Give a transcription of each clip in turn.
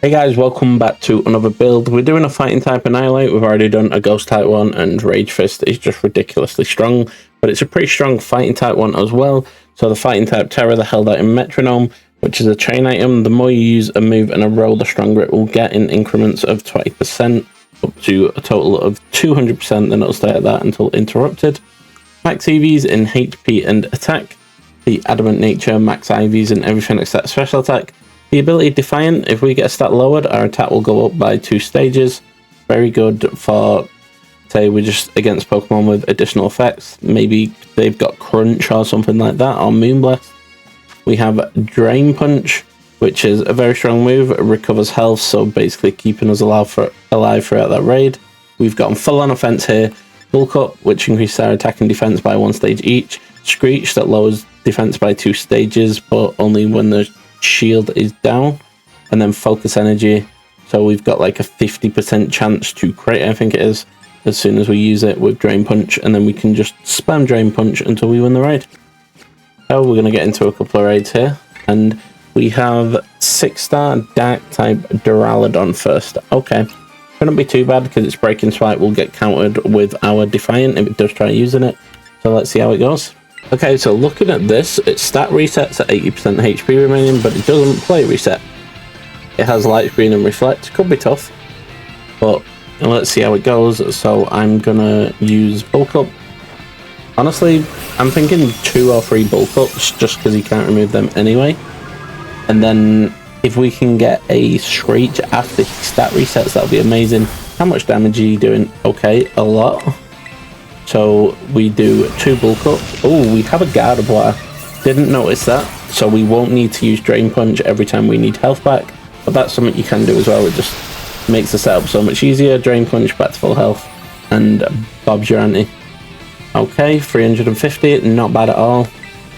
Hey guys, welcome back to another build. We're doing a fighting type Annihilate. We've already done a ghost type one, and Rage Fist is just ridiculously strong, but it's a pretty strong fighting type one as well. So the fighting type Terra, the held item Metronome, which is a chain item. The more you use a move and a roll, the stronger it will get in increments of 20%, up to a total of 200%, then it'll stay at that until interrupted. Max EVs in HP and attack. The adamant nature, max IVs in everything except special attack. The ability Defiant, if we get a stat lowered, our attack will go up by 2 stages. Very good for, say, we're just against Pokemon with additional effects. Maybe they've got Crunch or something like that, or Moonblast. We have Drain Punch, which is a very strong move. It recovers health, so basically keeping us alive throughout that raid. We've got full on offense here. Bulk Up, which increases our attack and defense by 1 stage each. Screech, that lowers defense by 2 stages, but only when the shield is down. And then Focus Energy, so we've got like a 50% chance to crit, I think it is, as soon as we use it with Drain Punch, and then we can just spam Drain Punch until we win the raid. So we're going to get into a couple of raids here, and we have 6-star Dark type Duraludon first. Okay, shouldn't be too bad because its Breaking Swipe will get countered with our Defiant if it does try using it. So let's see how it goes. Okay, so looking at this, its stat resets at 80% HP remaining, but it doesn't play reset. It has Light Screen and Reflect. Could be tough, but let's see how it goes. So I'm gonna use Bulk Up. Honestly, I'm thinking 2 or 3 Bulk Ups, just because he can't remove them anyway. And then if we can get a Screech after his stat resets, that'll be amazing. How much damage are you doing? Okay, a lot. So we do 2 Bulk Up. Oh, we have a Gardevoir. Didn't notice that. So we won't need to use Drain Punch every time we need health back. But that's something you can do as well. It just makes the setup so much easier. Drain Punch back to full health. And Bob's your auntie. Okay, 350. Not bad at all.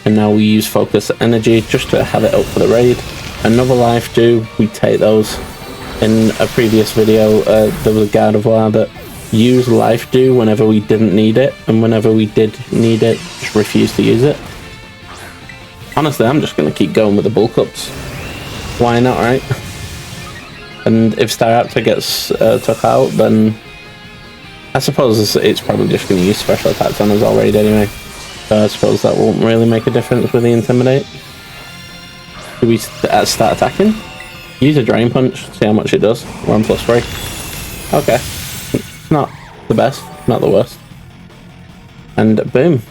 And now we use Focus Energy just to have it up for the raid. Another Life Dew. We take those. In a previous video, there was a Gardevoir that use Life Dew whenever we didn't need it, and whenever we did need it, just refused to use it. Honestly, I'm just going to keep going with the Bulk Ups. Why not, right? And if Staraptor gets took out, then I suppose it's probably just going to use special attacks on us already anyway. So I suppose that won't really make a difference with the Intimidate. Do we start attacking? Use a Drain Punch, see how much it does. We're on +3. Okay. Not the best, not the worst. And boom,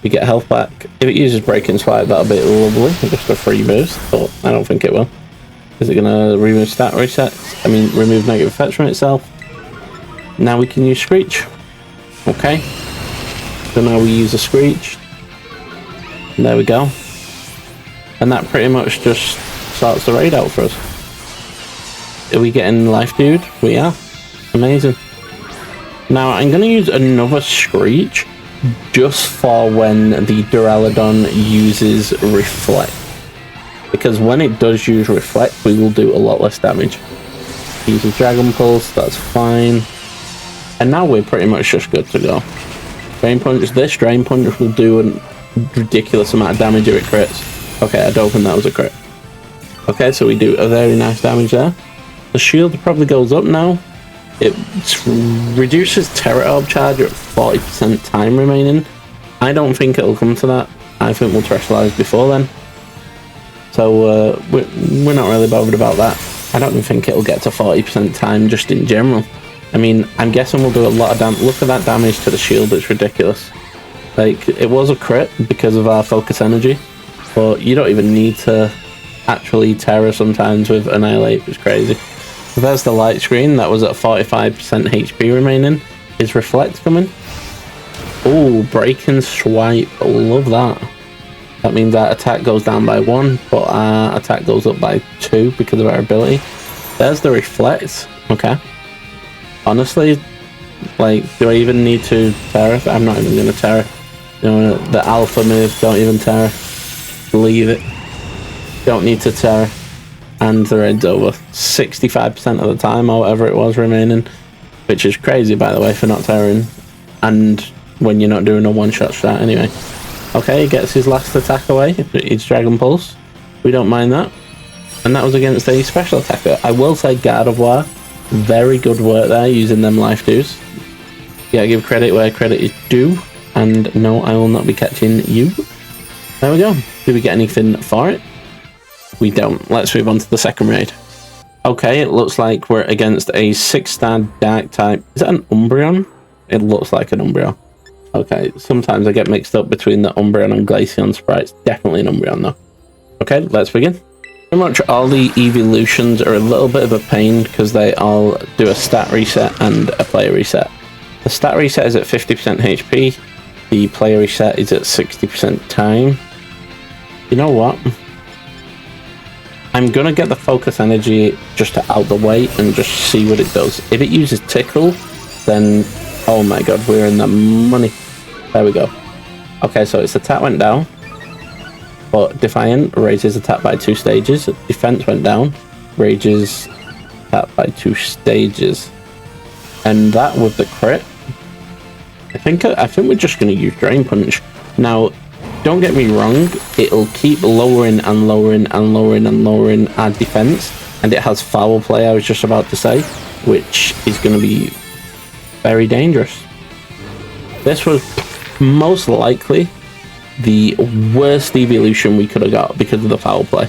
we get health back. If it uses Breaking Swipe, that'll be lovely. Just a free boost, but I don't think it will. Is it gonna remove stat resets? I mean, remove negative effects from itself. Now we can use Screech. Okay. So now we use a Screech. And there we go. And that pretty much just sorts the raid out for us. Are we getting Life Dude? We are. Amazing. Now I'm going to use another Screech just for when the Duraludon uses Reflect. Because when it does use Reflect, we will do a lot less damage. Use a Dragon Pulse, that's fine. And now we're pretty much just good to go. Drain Punch, this Drain Punch will do a ridiculous amount of damage if it crits. Okay, I don't think that was a crit. Okay, so we do a very nice damage there. The shield probably goes up now. It reduces Tera Orb charge at 40% time remaining. I don't think it'll come to that. I think we'll Terrestrialize before then. So we're not really bothered about that. I don't even think it'll get to 40% time just in general. I mean, I'm guessing we'll do a lot of damage. Look at that damage to the shield, it's ridiculous. Like, it was a crit because of our Focus Energy, but you don't even need to actually Terra sometimes with Annihilate, it's crazy. So there's the Light Screen, that was at 45% HP remaining. Is Reflect coming? Oh, Breaking Swipe, love that. That means our attack goes down by 1, but our attack goes up by 2 because of our ability. There's the Reflect, okay. Honestly, like, do I even need to Terra? I'm not even going to Terra. You know, the Alpha move, don't even Terra. Leave it. Don't need to Terra. And the raid's over 65% of the time, or whatever it was remaining, which is crazy, by the way, for not Terraing, and when you're not doing a one-shot strat anyway. Okay, he gets his last attack away. It's Dragon Pulse. We don't mind that. And that was against a special attacker. I will say Gardevoir, very good work there using them life dews. Yeah, give credit where credit is due. And no, I will not be catching you. There we go. Did we get anything for it? We don't. Let's move on to the second raid. Okay, it looks like we're against a 6-star dark type. Is that an Umbreon? It looks like an Umbreon. Okay, sometimes I get mixed up between the Umbreon and Glaceon sprites. Definitely an Umbreon though. Okay, let's begin. Pretty much all the evolutions are a little bit of a pain because they all do a stat reset and a player reset. The stat reset is at 50% HP. The player reset is at 60% time. You know what? I'm gonna get the focus energy just out the way and just see what it does. If it uses Tickle, then oh my god, we're in the money. There we go. Okay, so its attack went down, but Defiant raises attack by 2 stages. Defense went down, raises attack by 2 stages, and that with the crit. I think we're just gonna use Drain Punch now. Don't get me wrong, it'll keep lowering and lowering and lowering and lowering our defense, and it has Foul Play, I was just about to say, which is going to be very dangerous. This was most likely the worst evolution we could have got because of the Foul Play.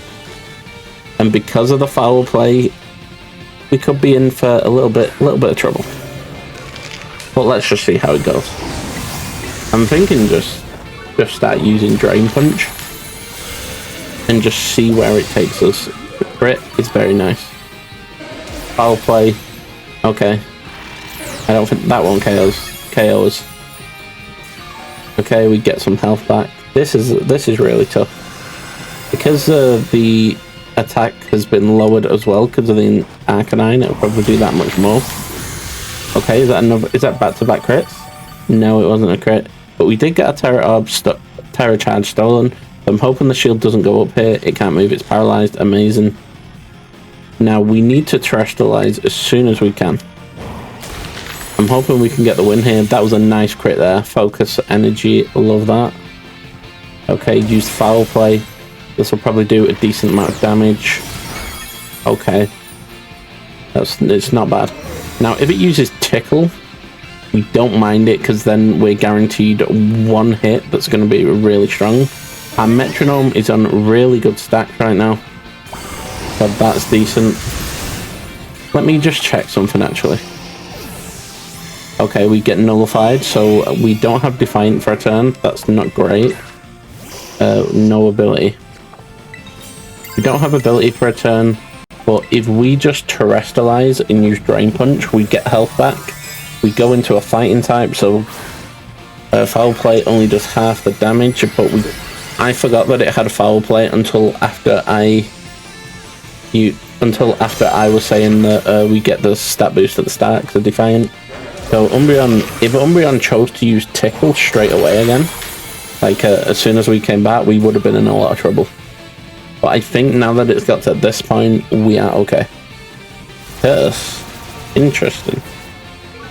And because of the Foul Play, we could be in for a little bit of trouble. But let's just see how it goes. I'm thinking just start using Drain Punch and just see where it takes us. The crit is very nice. Foul Play, okay. I don't think that one KOs. Okay, we get some health back. This is really tough because the attack has been lowered as well because of the Arcanine. It'll probably do that much more. Okay, is that back-to-back crits? No, it wasn't a crit. But we did get a Tera Orb, Tera Charge stolen. I'm hoping the shield doesn't go up here. It can't move, it's paralyzed. Amazing. Now we need to terrestrialize as soon as we can. I'm hoping we can get the win here. That was a nice crit there. Focus energy, love that. Okay, used Foul Play. This will probably do a decent amount of damage. Okay. It's not bad. Now if it uses Tickle, we don't mind it because then we're guaranteed 1 hit that's going to be really strong. Our Metronome is on really good stacks right now, so that's decent. Let me just check something actually. Okay, we get nullified, so we don't have Defiant for a turn. That's not great. No ability. We don't have ability for a turn, but if we just terrestrialize and use Drain Punch, we get health back. We go into a fighting type, so Foul Play only does half the damage, but I forgot that it had Foul Play until after I was saying that we get the stat boost at the start because of Defiant. So if Umbreon chose to use Tickle straight away again, like as soon as we came back, we would have been in a lot of trouble. But I think now that it's got to this point, we are okay. Yes, interesting.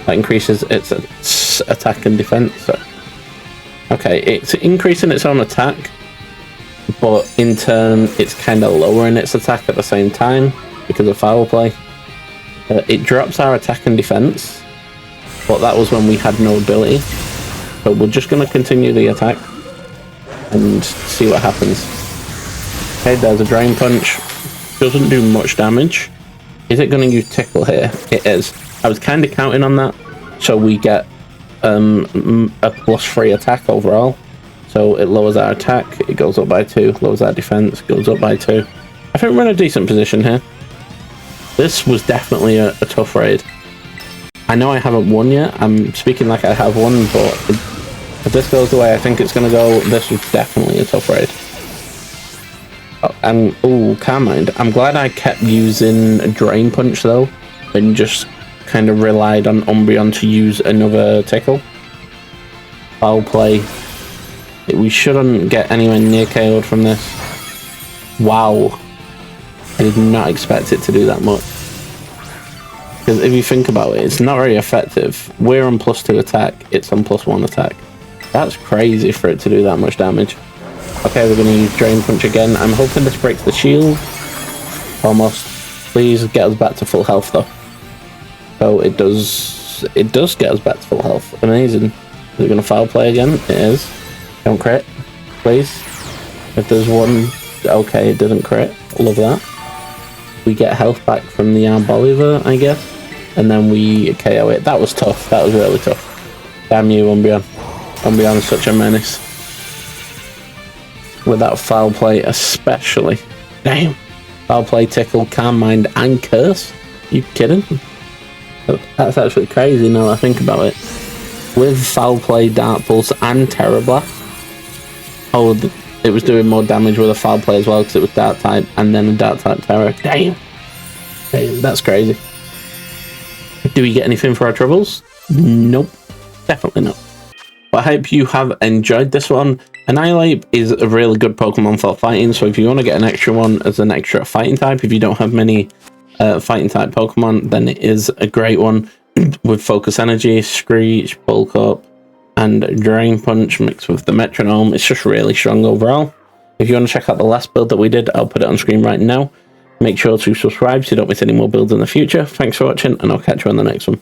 That increases its attack and defense. So. Okay, it's increasing its own attack, but in turn, it's kind of lowering its attack at the same time because of Foul Play. It drops our attack and defense, but that was when we had no ability. So we're just going to continue the attack and see what happens. Okay, there's a Drain Punch. Doesn't do much damage. Is it going to use Tickle here? It is. I was kind of counting on that, so we get a +3 attack overall. So it lowers our attack, it goes up by 2, lowers our defense, goes up by 2. I think we're in a decent position here. This was definitely a tough raid. I know I haven't won yet, I'm speaking like I have won, but if this goes the way I think it's going to go, this was definitely a tough raid. Oh, Carmine. I'm glad I kept using Drain Punch though, and just kind of relied on Umbreon to use another Tickle. Foul Play. We shouldn't get anywhere near KO'd from this. Wow. I did not expect it to do that much. Because if you think about it, it's not very effective. We're on +2 attack, it's on +1 attack. That's crazy for it to do that much damage. Okay, we're going to use Drain Punch again. I'm hoping this breaks the shield. Almost. Please get us back to full health though. So it does get us back to full health. Amazing. Is it going to foul play again? It is. Don't crit, please. If there's one, okay, it doesn't crit. Love that. We get health back from the Arboliver, I guess. And then we KO it. That was tough. That was really tough. Damn you, Umbreon. Umbreon's such a menace. With that foul play especially. Damn. Foul play, tickle, calm mind, and curse. You kidding? That's actually crazy now that I think about it. With foul play, dark pulse, and terra blast. Oh, it was doing more damage with a foul play as well because it was dark type and then a dark type terra. Damn. Damn, that's crazy. Do we get anything for our troubles? Nope. Definitely not. But I hope you have enjoyed this one. Annihilape is a really good Pokemon for fighting, so if you want to get an extra one as an extra fighting type, if you don't have many fighting type Pokemon, then it is a great one with Focus Energy, Screech, Bulk Up, and Drain Punch mixed with the Metronome. It's just really strong overall. If you want to check out the last build that we did, I'll put it on screen right now. Make sure to subscribe so you don't miss any more builds in the future. Thanks for watching, and I'll catch you on the next one.